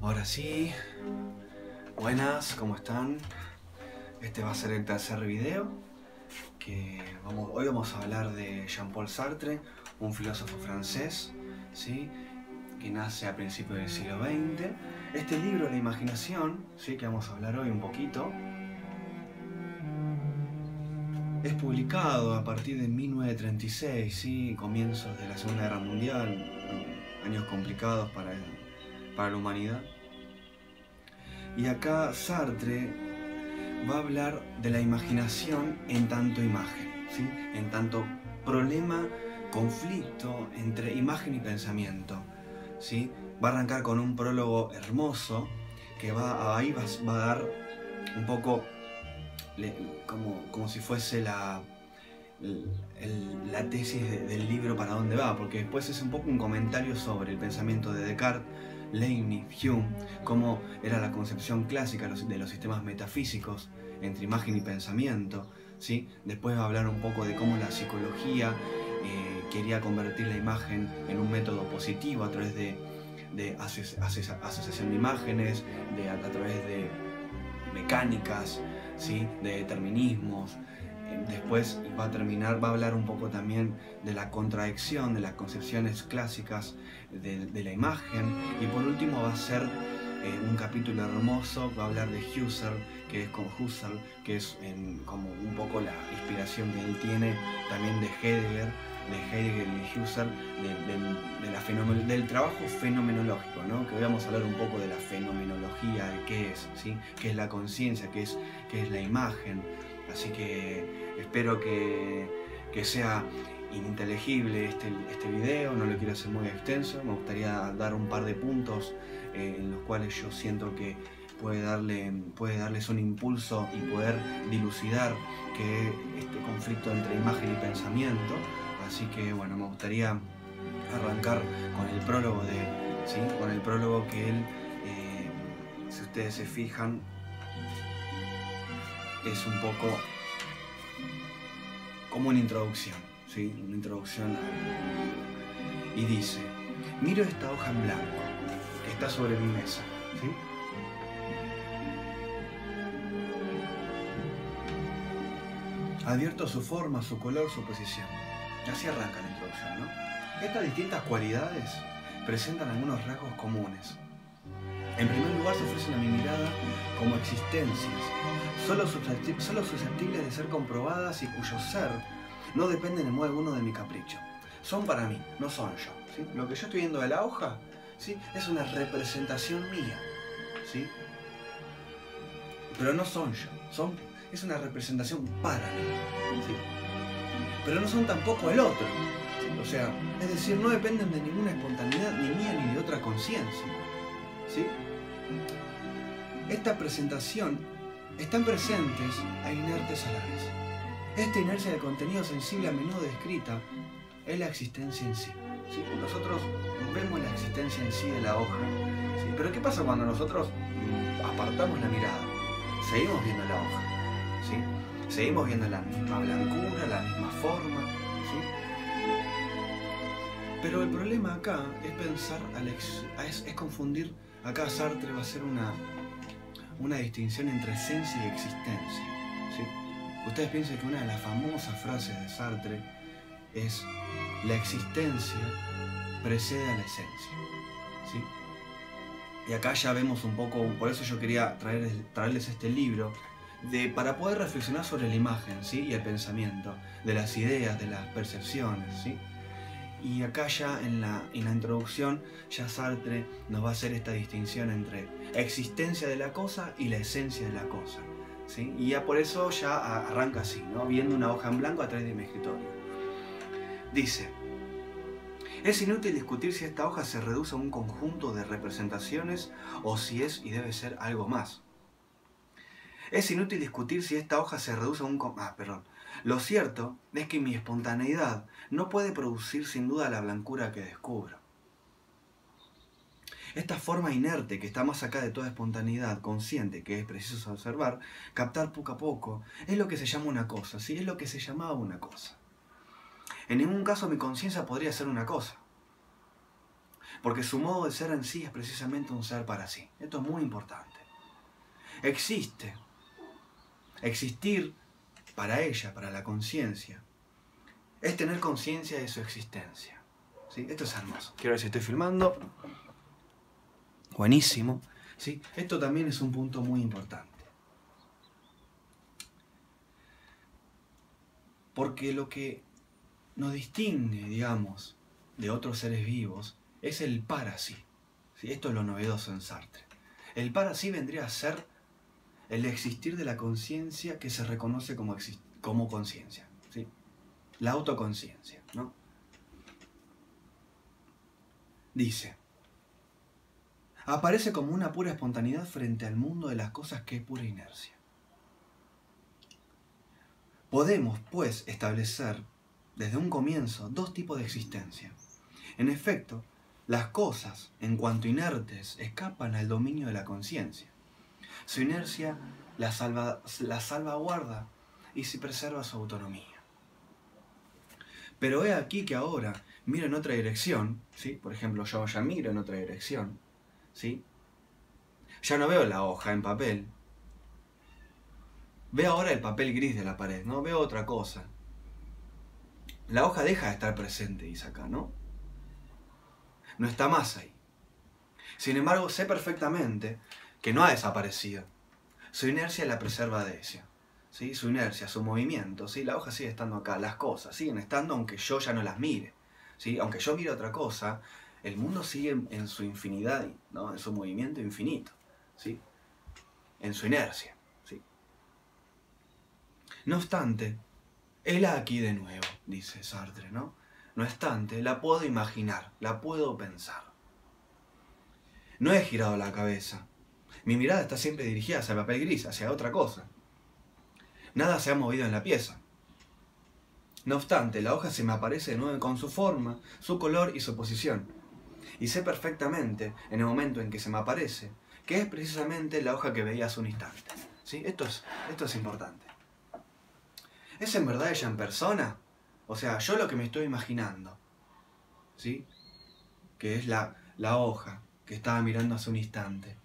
Ahora sí, buenas, ¿cómo están? Este va a ser el tercer video, hoy vamos a hablar de Jean-Paul Sartre, un filósofo francés, ¿sí? Que nace a principios del siglo XX. Este libro, La imaginación, ¿sí? Que vamos a hablar hoy un poquito, es publicado a partir de 1936, ¿sí? Comienzos de la Segunda Guerra Mundial, años complicados para la humanidad. Y acá Sartre va a hablar de la imaginación en tanto imagen, ¿sí? En tanto problema, conflicto entre imagen y pensamiento, ¿sí? Va a arrancar con un prólogo hermoso que va a dar un poco como si fuese la tesis del libro para dónde va, porque después es un poco un comentario sobre el pensamiento de Descartes, Leibniz, Hume, cómo era la concepción clásica de los sistemas metafísicos entre imagen y pensamiento, ¿sí? Después va a hablar un poco de cómo la psicología quería convertir la imagen en un método positivo a través de asociación de imágenes, a través de mecánicas, ¿sí? De determinismos. Después va a hablar un poco también de la contradicción de las concepciones clásicas de la imagen, y por último va a ser un capítulo hermoso, va a hablar de Husserl, que es como un poco la inspiración que él tiene también de Heidegger y Husserl, del trabajo fenomenológico, ¿no? Que hoy vamos a hablar un poco de la fenomenología, de qué es, ¿sí? Qué es la conciencia, qué es la imagen. Así que espero que sea ininteligible este video, no lo quiero hacer muy extenso, me gustaría dar un par de puntos en los cuales yo siento que puede darles un impulso y poder dilucidar este conflicto entre imagen y pensamiento. Así que bueno, me gustaría arrancar con el prólogo con el prólogo que él, si ustedes se fijan, es un poco como una introducción, ¿sí? Una introducción y dice: miro esta hoja en blanco que está sobre mi mesa, ¿sí? Advierto su forma, su color, su posición. Así arranca la introducción, ¿no? Estas distintas cualidades presentan algunos rasgos comunes. En primer lugar, se ofrecen a mi mirada como existencias, solo susceptibles de ser comprobadas y cuyo ser no depende en modo alguno de mi capricho. Son para mí, no son yo, ¿sí? Lo que yo estoy viendo de la hoja, ¿sí? Es una representación mía, ¿sí? Pero no son yo, es una representación para mí, ¿sí? Pero no son tampoco el otro, ¿sí? O sea, es decir, no dependen de ninguna espontaneidad, ni mía ni de otra conciencia, ¿sí? Esta presentación están presentes a inertes a la vez. Esta inercia del contenido sensible, a menudo descrita, es la existencia en sí, ¿sí? Nosotros vemos la existencia en sí de la hoja, ¿sí? Pero ¿qué pasa cuando nosotros apartamos la mirada? Seguimos viendo la hoja, ¿sí? Seguimos viendo la misma blancura, la misma forma, ¿sí? Pero el problema acá es pensar, es confundir. Acá Sartre va a hacer una distinción entre esencia y existencia, ¿sí? Ustedes piensan que una de las famosas frases de Sartre es: la existencia precede a la esencia, ¿sí? Y acá ya vemos un poco, por eso yo quería traerles este libro, para poder reflexionar sobre la imagen, ¿sí? Y el pensamiento, de las ideas, de las percepciones, ¿sí? Y acá ya en la introducción, ya Sartre nos va a hacer esta distinción entre existencia de la cosa y la esencia de la cosa, ¿sí? Y ya por eso ya arranca así, ¿no? Viendo una hoja en blanco a través de mi escritorio. Dice: es inútil discutir si esta hoja se reduce a un conjunto de representaciones o si es y debe ser algo más. Es inútil discutir si esta hoja se reduce a un... Lo cierto es que mi espontaneidad no puede producir sin duda la blancura que descubro. Esta forma inerte que está más acá de toda espontaneidad consciente que es preciso observar, captar poco a poco, es lo que se llama una cosa, ¿sí? Es lo que se llamaba una cosa. En ningún caso mi conciencia podría ser una cosa. porque su modo de ser en sí es precisamente un ser para sí. Esto es muy importante. Existe. Existir para ella, para la conciencia, es tener conciencia de su existencia. ¿Sí? Esto es hermoso. Quiero ver si estoy filmando. Buenísimo. ¿Sí? Esto también es un punto muy importante. Porque lo que nos distingue, digamos, de otros seres vivos es el para sí. ¿Sí? Esto es lo novedoso en Sartre. El para sí vendría a ser el existir de la conciencia que se reconoce como conciencia. ¿Sí? La autoconciencia, ¿no? Dice, aparece como una pura espontaneidad frente al mundo de las cosas que es pura inercia. Podemos, pues, establecer desde un comienzo dos tipos de existencia. En efecto, las cosas, en cuanto inertes, escapan al dominio de la conciencia. Su inercia la salvaguarda y se preserva su autonomía. Pero he aquí que ahora miro en otra dirección, ¿sí? Por ejemplo, yo ya miro en otra dirección, ¿sí? Ya no veo la hoja en papel. Veo ahora el papel gris de la pared, ¿no? Veo otra cosa. La hoja deja de estar presente, dice acá, ¿no? No está más ahí. Sin embargo, sé perfectamente que no ha desaparecido. Su inercia la preserva de ella. ¿Sí? Su inercia, su movimiento, ¿sí? La hoja sigue estando acá, las cosas siguen estando aunque yo ya no las mire. ¿Sí? Aunque yo mire otra cosa, el mundo sigue en su infinidad, ¿no? En su movimiento infinito, ¿sí? En su inercia. ¿Sí? No obstante, hela aquí de nuevo, dice Sartre, ¿no? No obstante, la puedo imaginar, la puedo pensar. No he girado la cabeza. Mi mirada está siempre dirigida hacia el papel gris, hacia otra cosa. Nada se ha movido en la pieza. No obstante, la hoja se me aparece de nuevo con su forma, su color y su posición. Y sé perfectamente, en el momento en que se me aparece, que es precisamente la hoja que veía hace un instante. ¿Sí? Esto es importante. ¿Es en verdad ella en persona? O sea, yo lo que me estoy imaginando, ¿sí? Que es la hoja que estaba mirando hace un instante.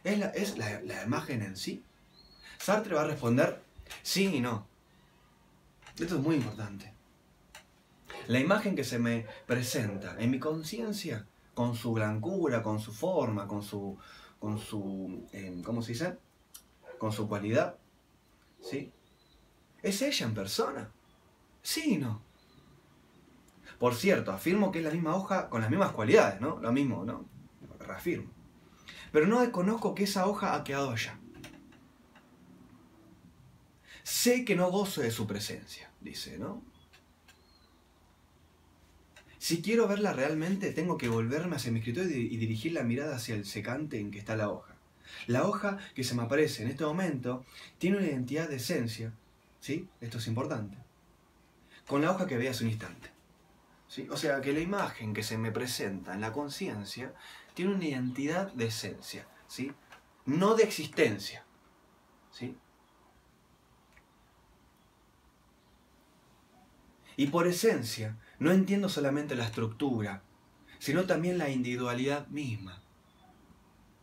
¿Es la imagen en sí? Sartre va a responder sí y no. Esto es muy importante. La imagen que se me presenta en mi conciencia, con su blancura, con su forma, con su ¿cómo se dice? Con su cualidad, ¿sí? ¿Es ella en persona? Sí y no. Por cierto, afirmo que es la misma hoja con las mismas cualidades, ¿no? Lo mismo, ¿no? Reafirmo. Pero no desconozco que esa hoja ha quedado allá. Sé que no gozo de su presencia, dice, ¿no? Si quiero verla realmente, tengo que volverme hacia mi escritorio y dirigir la mirada hacia el secante en que está la hoja. La hoja que se me aparece en este momento tiene una identidad de esencia, ¿sí? Esto es importante. Con la hoja que veía hace un instante. ¿Sí? O sea, que la imagen que se me presenta en la conciencia tiene una identidad de esencia, ¿sí? No de existencia, ¿sí? Y por esencia, no entiendo solamente la estructura, sino también la individualidad misma,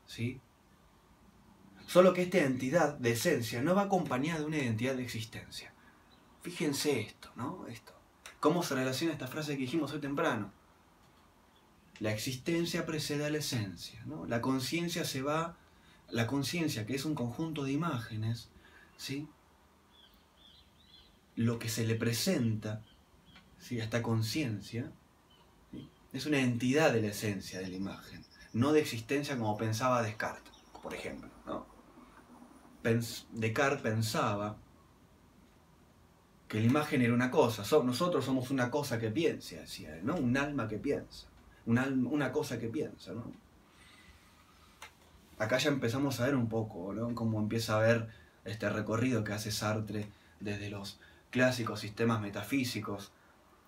¿sí? Solo que esta identidad de esencia no va acompañada de una identidad de existencia. Fíjense esto, ¿no? Esto. ¿Cómo se relaciona esta frase que dijimos hoy temprano? La existencia precede a la esencia, ¿no? La conciencia la conciencia, que es un conjunto de imágenes, ¿sí? Lo que se le presenta, ¿sí? A esta conciencia, ¿sí? Es una entidad de la esencia de la imagen, no de existencia como pensaba Descartes, por ejemplo, ¿no? Descartes pensaba que la imagen era una cosa, nosotros somos una cosa que piensa, decía él, ¿no? Un alma que piensa, una cosa que piensa, ¿no? Acá ya empezamos a ver un poco, ¿no? Cómo empieza a ver este recorrido que hace Sartre desde los clásicos sistemas metafísicos,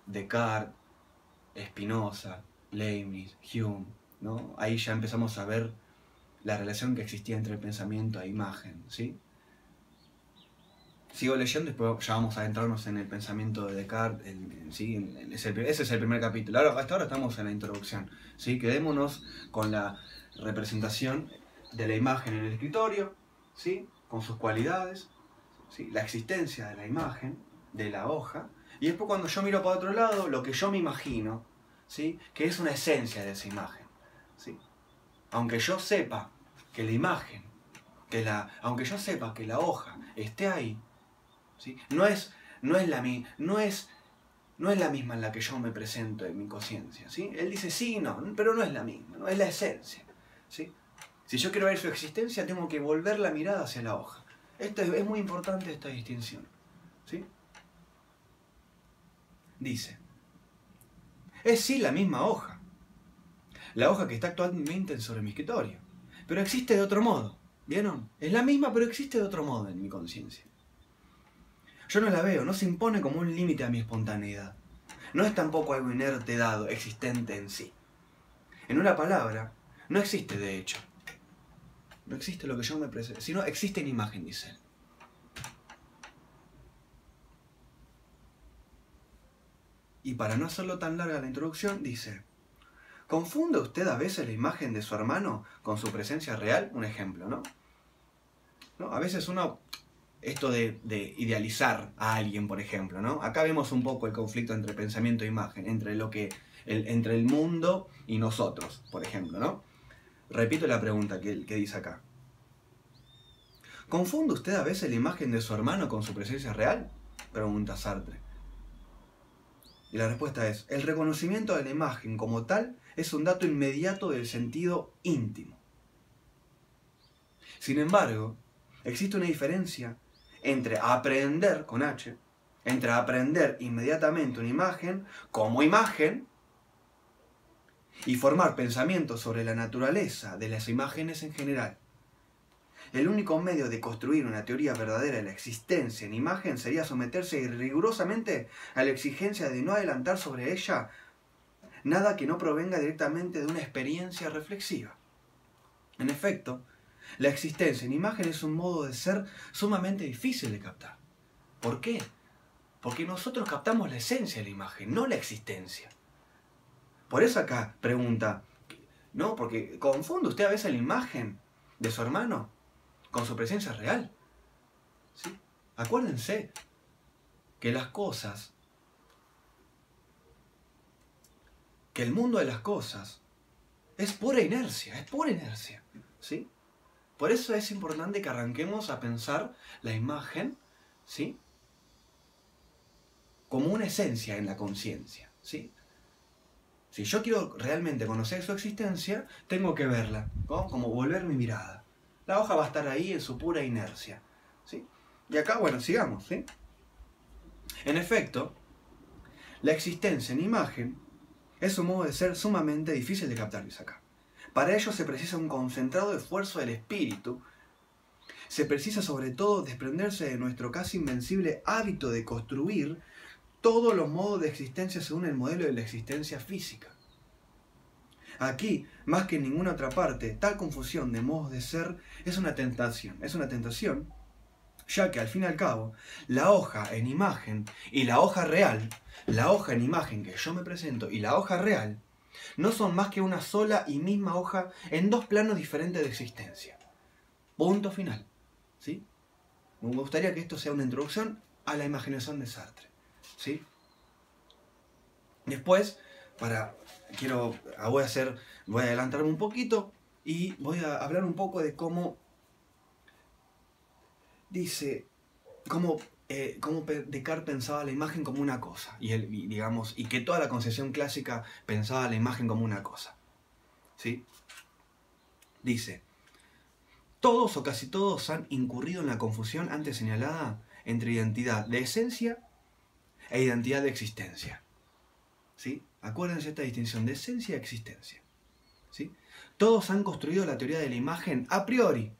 Descartes, Spinoza, Leibniz, Hume, ¿no? Ahí ya empezamos a ver la relación que existía entre el pensamiento e imagen, ¿sí? Sigo leyendo, después ya vamos a adentrarnos en el pensamiento de Descartes, ¿sí? Ese es el primer capítulo. Hasta ahora estamos en la introducción, ¿sí? Quedémonos con la representación de la imagen en el escritorio, ¿sí? Con sus cualidades, ¿sí? La existencia de la imagen, de la hoja, y después cuando yo miro para otro lado, lo que yo me imagino, ¿sí? Que es una esencia de esa imagen, ¿sí? Aunque yo sepa que la imagen, aunque yo sepa que la hoja esté ahí, ¿sí? No es la misma en la que yo me presento en mi conciencia, ¿sí? Él dice sí y no, pero no es la misma, no es la esencia, ¿sí? Si yo quiero ver su existencia, tengo que volver la mirada hacia la hoja. Es muy importante esta distinción, ¿sí? Dice, es sí la misma hoja, la hoja que está actualmente sobre mi escritorio, pero existe de otro modo, ¿vieron? Es la misma, pero existe de otro modo en mi conciencia. Yo no la veo, no se impone como un límite a mi espontaneidad. No es tampoco algo inerte dado, existente en sí. En una palabra, no existe de hecho. No existe lo que yo me presento, sino existe en imagen, dice él. Y para no hacerlo tan larga la introducción, dice, ¿confunde usted a veces la imagen de su hermano con su presencia real? Un ejemplo, ¿no? A veces uno, esto de idealizar a alguien, por ejemplo, ¿no? Acá vemos un poco el conflicto entre pensamiento e imagen, entre el mundo y nosotros, por ejemplo, ¿no? Repito la pregunta que dice acá. ¿Confunde usted a veces la imagen de su hermano con su presencia real? Pregunta Sartre. Y la respuesta es, el reconocimiento de la imagen como tal es un dato inmediato del sentido íntimo. Sin embargo, existe una diferencia entre aprender, con H, entre aprender inmediatamente una imagen como imagen y formar pensamientos sobre la naturaleza de las imágenes en general. El único medio de construir una teoría verdadera de la existencia en imagen sería someterse rigurosamente a la exigencia de no adelantar sobre ella nada que no provenga directamente de una experiencia reflexiva. En efecto, la existencia en imagen es un modo de ser sumamente difícil de captar. ¿Por qué? Porque nosotros captamos la esencia de la imagen, no la existencia. Por eso acá pregunta, ¿no? Porque confunde usted a veces la imagen de su hermano con su presencia real, ¿sí? Acuérdense que las cosas, que el mundo de las cosas es pura inercia, ¿sí? Por eso es importante que arranquemos a pensar la imagen, ¿sí? Como una esencia en la conciencia, ¿sí? Si yo quiero realmente conocer su existencia, tengo que verla, ¿no? Como volver mi mirada. La hoja va a estar ahí en su pura inercia, ¿sí? Y acá, bueno, sigamos, ¿sí? En efecto, la existencia en imagen es un modo de ser sumamente difícil de captar, dice acá. Para ello se precisa un concentrado esfuerzo del espíritu. Se precisa sobre todo desprenderse de nuestro casi invencible hábito de construir todos los modos de existencia según el modelo de la existencia física. Aquí, más que en ninguna otra parte, tal confusión de modos de ser es una tentación, ya que al fin y al cabo, la hoja en imagen y la hoja real, la hoja en imagen que yo me presento y la hoja real, no son más que una sola y misma hoja en dos planos diferentes de existencia. Punto final, ¿sí? Me gustaría que esto sea una introducción a la imaginación de Sartre, ¿sí? Después, voy a adelantarme un poquito y voy a hablar un poco de cómo dice, cómo Descartes pensaba la imagen como una cosa y que toda la concepción clásica pensaba la imagen como una cosa, ¿sí? Dice, todos o casi todos han incurrido en la confusión antes señalada entre identidad de esencia e identidad de existencia, ¿sí? Acuérdense esta distinción de esencia y existencia, ¿sí? Todos han construido la teoría de la imagen a priori.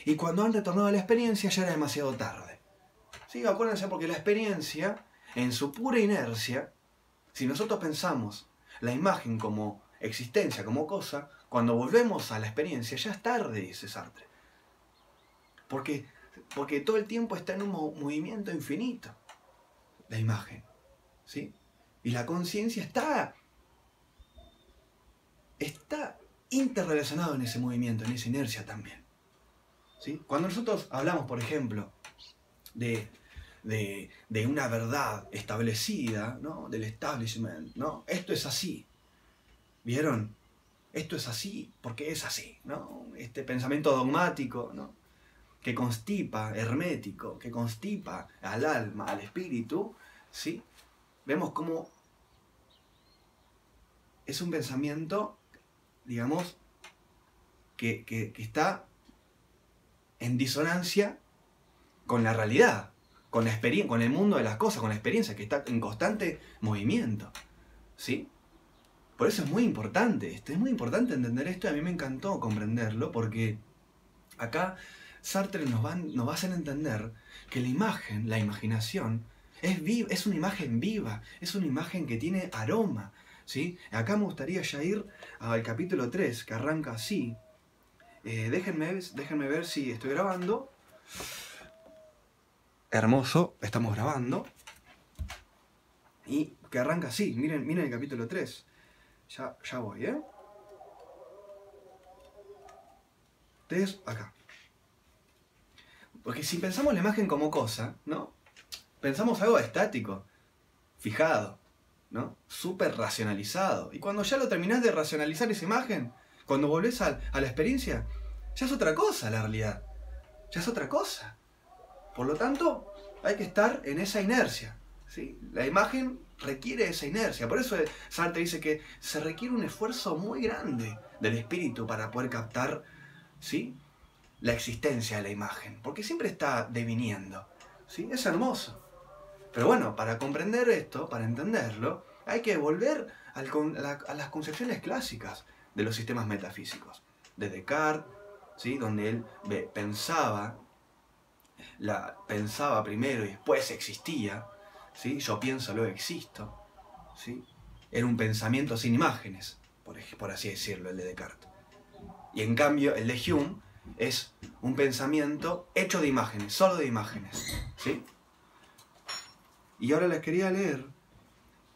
Y cuando han retornado a la experiencia ya era demasiado tarde. ¿Sí? Acuérdense, porque la experiencia, en su pura inercia, si nosotros pensamos la imagen como existencia, como cosa, cuando volvemos a la experiencia ya es tarde, dice Sartre. Porque porque todo el tiempo está en un movimiento infinito, la imagen, ¿sí? Y la conciencia está interrelacionado en ese movimiento, en esa inercia también, ¿sí? Cuando nosotros hablamos, por ejemplo, de una verdad establecida, ¿no? Del establishment, ¿no? Esto es así, ¿vieron? Esto es así porque es así, ¿no? Este pensamiento dogmático, ¿no? Que constipa, hermético, que constipa al alma, al espíritu, ¿sí? Vemos cómo es un pensamiento, digamos, que está en disonancia con la realidad, con la experiencia, con el mundo de las cosas, con la experiencia, que está en constante movimiento, ¿sí? Por eso es muy importante entender esto, y a mí me encantó comprenderlo, porque acá Sartre nos va a hacer entender que la imagen, la imaginación, es una imagen viva, es una imagen que tiene aroma, ¿sí? Acá me gustaría ya ir al capítulo 3, que arranca así. Déjenme ver si estoy grabando. Hermoso, estamos grabando. Y que arranca así, miren el capítulo 3. Ya voy, ¿eh? Ustedes acá. Porque si pensamos la imagen como cosa, ¿no? Pensamos algo estático, fijado, ¿no? Súper racionalizado. Y cuando ya lo terminás de racionalizar esa imagen, cuando volvés a la experiencia, ya es otra cosa la realidad. Ya es otra cosa. Por lo tanto, hay que estar en esa inercia, ¿sí? La imagen requiere esa inercia. Por eso Sartre dice que se requiere un esfuerzo muy grande del espíritu para poder captar, ¿sí?, la existencia de la imagen. Porque siempre está deviniendo, ¿sí? Es hermoso. Pero bueno, para comprender esto, para entenderlo, hay que volver a las concepciones clásicas de los sistemas metafísicos. De Descartes, ¿sí?, donde él pensaba primero y después existía, ¿sí? Yo pienso, luego existo, ¿sí? Era un pensamiento sin imágenes, por así decirlo, el de Descartes. Y en cambio, el de Hume es un pensamiento hecho de imágenes, solo de imágenes, ¿sí? Y ahora les quería leer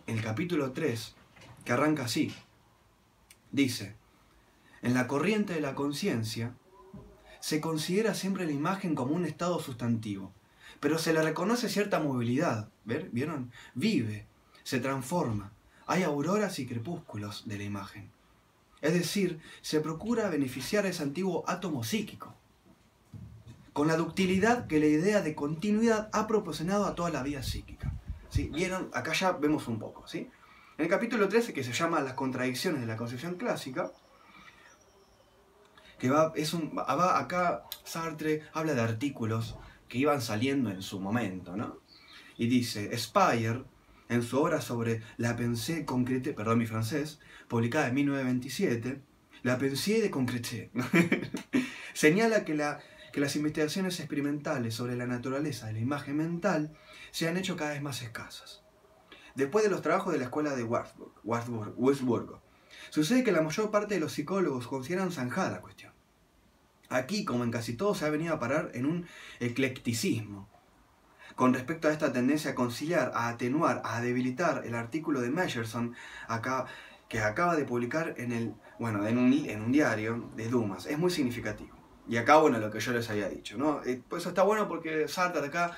el capítulo 3, que arranca así. Dice: en la corriente de la conciencia se considera siempre la imagen como un estado sustantivo, pero se le reconoce cierta movilidad, ¿vieron? Vive, se transforma, hay auroras y crepúsculos de la imagen. Es decir, se procura beneficiar a ese antiguo átomo psíquico, con la ductilidad que la idea de continuidad ha proporcionado a toda la vida psíquica, ¿sí? ¿Vieron? Acá ya vemos un poco, ¿sí? En el capítulo 13, que se llama Las contradicciones de la concepción clásica, que acá Sartre habla de artículos que iban saliendo en su momento, ¿no? Y dice: Speyer, en su obra sobre la pensée concrète, perdón mi francés, publicada en 1927, la pensée de concrète, señala que las investigaciones experimentales sobre la naturaleza de la imagen mental se han hecho cada vez más escasas. Después de los trabajos de la escuela de Wurzburgo, sucede que la mayor parte de los psicólogos consideran zanjada la cuestión. Aquí, como en casi todo, se ha venido a parar en un eclecticismo con respecto a esta tendencia a conciliar, a atenuar, a debilitar el artículo de Meyerson que acaba de publicar en un diario de Dumas. Es muy significativo. Y acá, bueno, lo que yo les había dicho, ¿no? Pues eso está bueno porque Sartre acá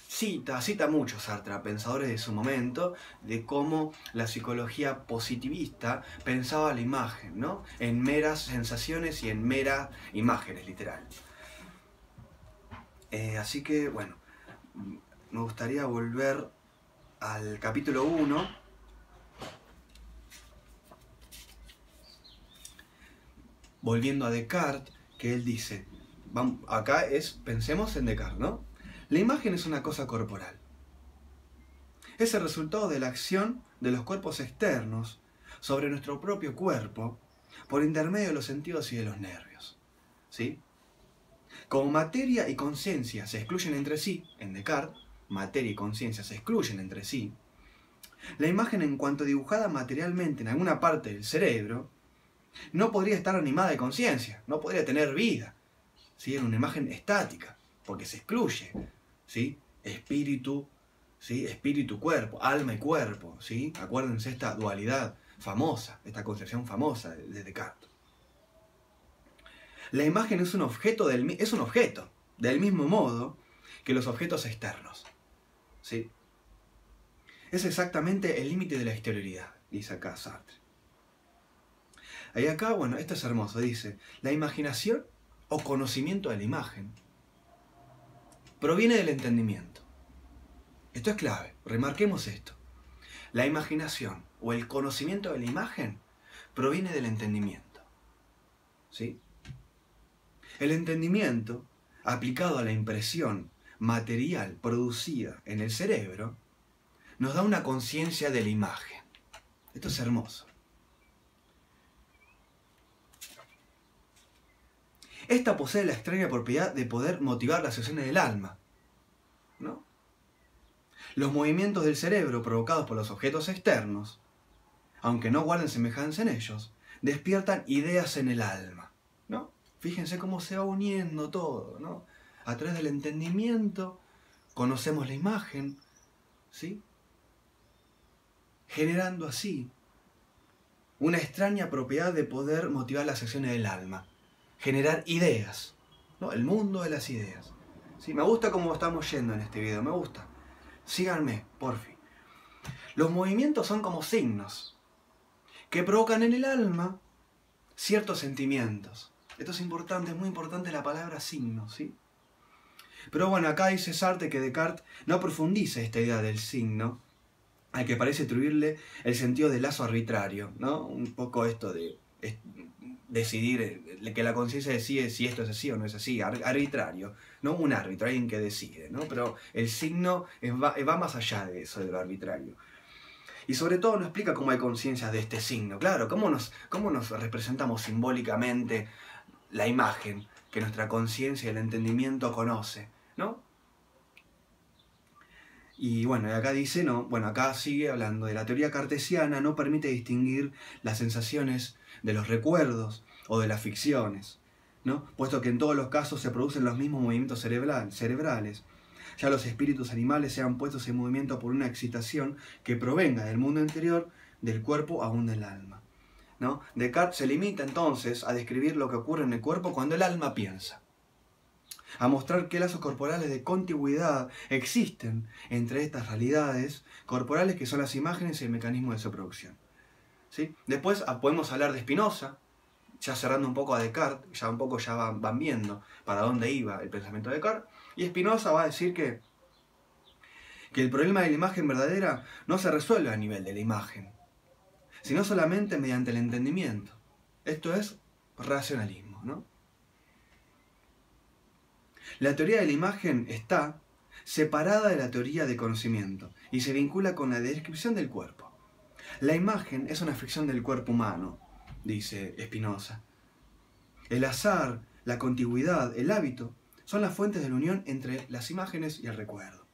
cita mucho Sartre a pensadores de su momento, de cómo la psicología positivista pensaba la imagen, ¿no? En meras sensaciones y en meras imágenes, literal. Así que, bueno, me gustaría volver al capítulo 1. Volviendo a Descartes, que él dice, pensemos en Descartes, ¿no? La imagen es una cosa corporal. Es el resultado de la acción de los cuerpos externos sobre nuestro propio cuerpo por intermedio de los sentidos y de los nervios, ¿sí? Como materia y conciencia se excluyen entre sí, en Descartes, materia y conciencia se excluyen entre sí, la imagen, en cuanto dibujada materialmente en alguna parte del cerebro, no podría estar animada de conciencia, no podría tener vida, ¿sí? Era una imagen estática. porque se excluye, ¿sí? Espíritu, ¿sí? Espíritu, cuerpo, alma y cuerpo, ¿sí? Acuérdense esta dualidad famosa, esta concepción famosa de Descartes. La imagen es un objeto del mismo modo que los objetos externos, ¿sí? Es exactamente el límite de la exterioridad, dice acá Sartre. Y acá, bueno, esto es hermoso, dice, la imaginación o conocimiento de la imagen proviene del entendimiento. Esto es clave, remarquemos esto. La imaginación o el conocimiento de la imagen proviene del entendimiento, ¿sí? El entendimiento, aplicado a la impresión material producida en el cerebro, nos da una conciencia de la imagen. Esto es hermoso. Esta posee la extraña propiedad de poder motivar las acciones del alma, ¿no? Los movimientos del cerebro provocados por los objetos externos, aunque no guarden semejanza en ellos, despiertan ideas en el alma, ¿no? Fíjense cómo se va uniendo todo, ¿no? A través del entendimiento conocemos la imagen, ¿sí? Generando así una extraña propiedad de poder motivar las acciones del alma, generar ideas, ¿no? El mundo de las ideas. ¿Sí? Me gusta cómo estamos yendo en este video, me gusta. Síganme, porfi. Los movimientos son como signos que provocan en el alma ciertos sentimientos. Esto es importante, es muy importante la palabra signo, ¿sí? Pero bueno, acá dice Sartre que Descartes no profundiza esta idea del signo, al que parece atribuirle el sentido del lazo arbitrario, ¿no? Un poco esto de decidir, que la conciencia decide si esto es así o no es así, arbitrario, no un árbitro, alguien que decide, ¿no? Pero el signo va más allá de eso, de lo arbitrario. Y sobre todo nos explica cómo hay conciencia de este signo, claro, cómo nos representamos simbólicamente la imagen que nuestra conciencia y el entendimiento conoce, ¿no? Y bueno, acá dice, no, bueno, acá sigue hablando de la teoría cartesiana, no permite distinguir las sensaciones de los recuerdos o de las ficciones, ¿no? Puesto que en todos los casos se producen los mismos movimientos cerebrales. Ya los espíritus animales sean puestos en movimiento por una excitación que provenga del mundo interior, del cuerpo aún del alma, ¿no? Descartes se limita entonces a describir lo que ocurre en el cuerpo cuando el alma piensa, a mostrar qué lazos corporales de contigüidad existen entre estas realidades corporales que son las imágenes y el mecanismo de su producción, ¿sí? Después podemos hablar de Spinoza, ya cerrando un poco a Descartes, ya un poco ya van viendo para dónde iba el pensamiento de Descartes, y Spinoza va a decir que el problema de la imagen verdadera no se resuelve a nivel de la imagen, sino solamente mediante el entendimiento. Esto es racionalismo, ¿no? La teoría de la imagen está separada de la teoría de conocimiento y se vincula con la descripción del cuerpo. La imagen es una ficción del cuerpo humano, dice Spinoza. El azar, la contigüidad, el hábito, son las fuentes de la unión entre las imágenes y el recuerdo.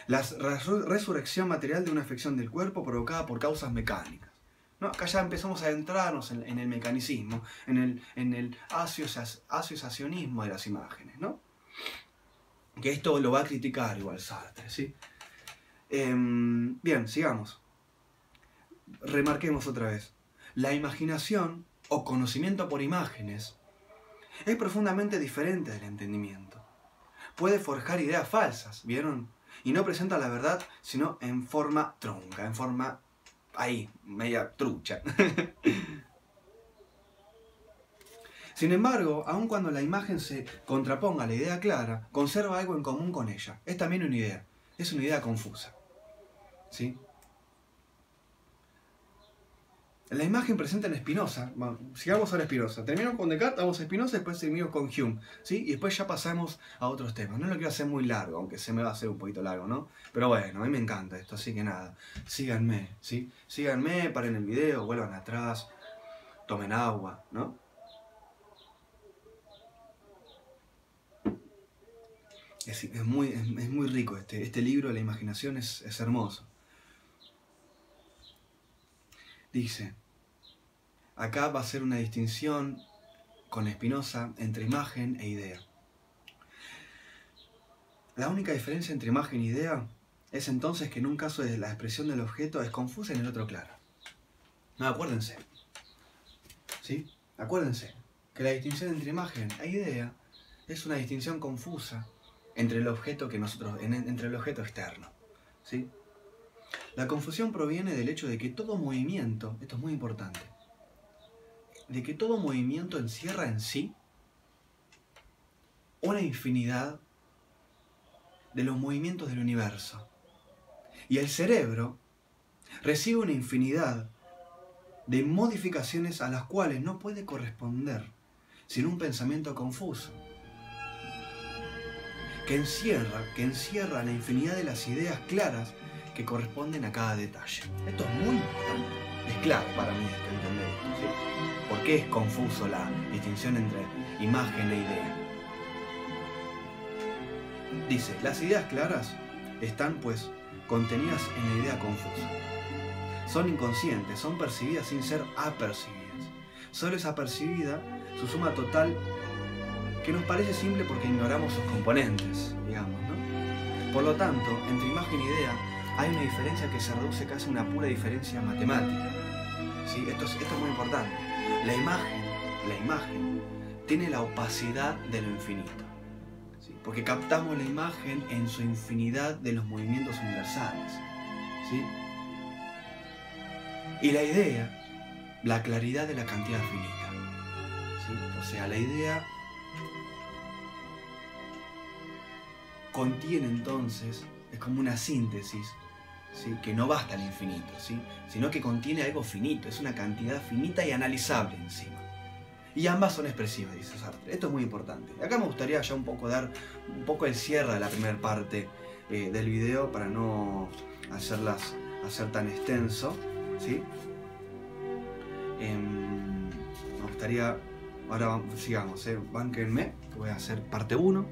La resurrección material de una afección del cuerpo provocada por causas mecánicas, ¿no? Acá ya empezamos a adentrarnos en el mecanicismo, en el asociacionismo de las imágenes, ¿no? Que esto lo va a criticar igual Sartre, ¿sí? Bien, sigamos. Remarquemos otra vez. La imaginación o conocimiento por imágenes es profundamente diferente del entendimiento. Puede forjar ideas falsas, ¿vieron? Y no presenta la verdad, sino en forma tronca, en forma ahí, media trucha. Sin embargo, aun cuando la imagen se contraponga a la idea clara, conserva algo en común con ella. Es también una idea. Es una idea confusa, ¿sí? La imagen presente en Spinoza, bueno, sigamos ahora a Spinoza. Terminamos con Descartes, vamos a Spinoza, después seguimos con Hume, ¿sí? Y después ya pasamos a otros temas. No lo quiero hacer muy largo, aunque se me va a hacer un poquito largo, ¿no? Pero bueno, a mí me encanta esto, así que nada, síganme, ¿sí? Síganme, paren el video, vuelvan atrás, tomen agua, ¿no? Es muy rico este libro, la imaginación es hermoso. Dice, acá va a ser una distinción con Spinoza entre imagen e idea. La única diferencia entre imagen e idea es entonces que en un caso la expresión del objeto es confusa y en el otro clara. No, acuérdense. ¿Sí? Acuérdense que la distinción entre imagen e idea es una distinción confusa entre el objeto entre el objeto externo. ¿Sí? La confusión proviene del hecho de que todo movimiento, esto es muy importante, de que todo movimiento encierra en sí una infinidad de los movimientos del universo. Y el cerebro recibe una infinidad de modificaciones a las cuales no puede corresponder sin un pensamiento confuso, que encierra la infinidad de las ideas claras que corresponden a cada detalle. Esto es muy importante, es clave para mí entender esto, ¿sí? ¿Por qué es confuso la distinción entre imagen e idea? Dice, las ideas claras están pues contenidas en la idea confusa. Son inconscientes, son percibidas sin ser apercibidas. Solo es apercibida su suma total, que nos parece simple porque ignoramos sus componentes, digamos, ¿no? Por lo tanto, entre imagen e idea hay una diferencia que se reduce casi a una pura diferencia matemática. ¿Sí? Esto es muy importante. La imagen tiene la opacidad de lo infinito, ¿sí? Porque captamos la imagen en su infinidad de los movimientos universales, ¿sí? Y la idea, la claridad de la cantidad finita, ¿sí? O sea, la idea contiene entonces, es como una síntesis, ¿sí? Que no basta al infinito, ¿sí? Sino que contiene algo finito, es una cantidad finita y analizable encima. Y ambas son expresivas, dice Sartre. Esto es muy importante. Acá me gustaría ya dar un poco el cierre de la primera parte del video para no hacer tan extenso, ¿sí? Me gustaría, ahora sigamos, bánquenme, que voy a hacer parte 1.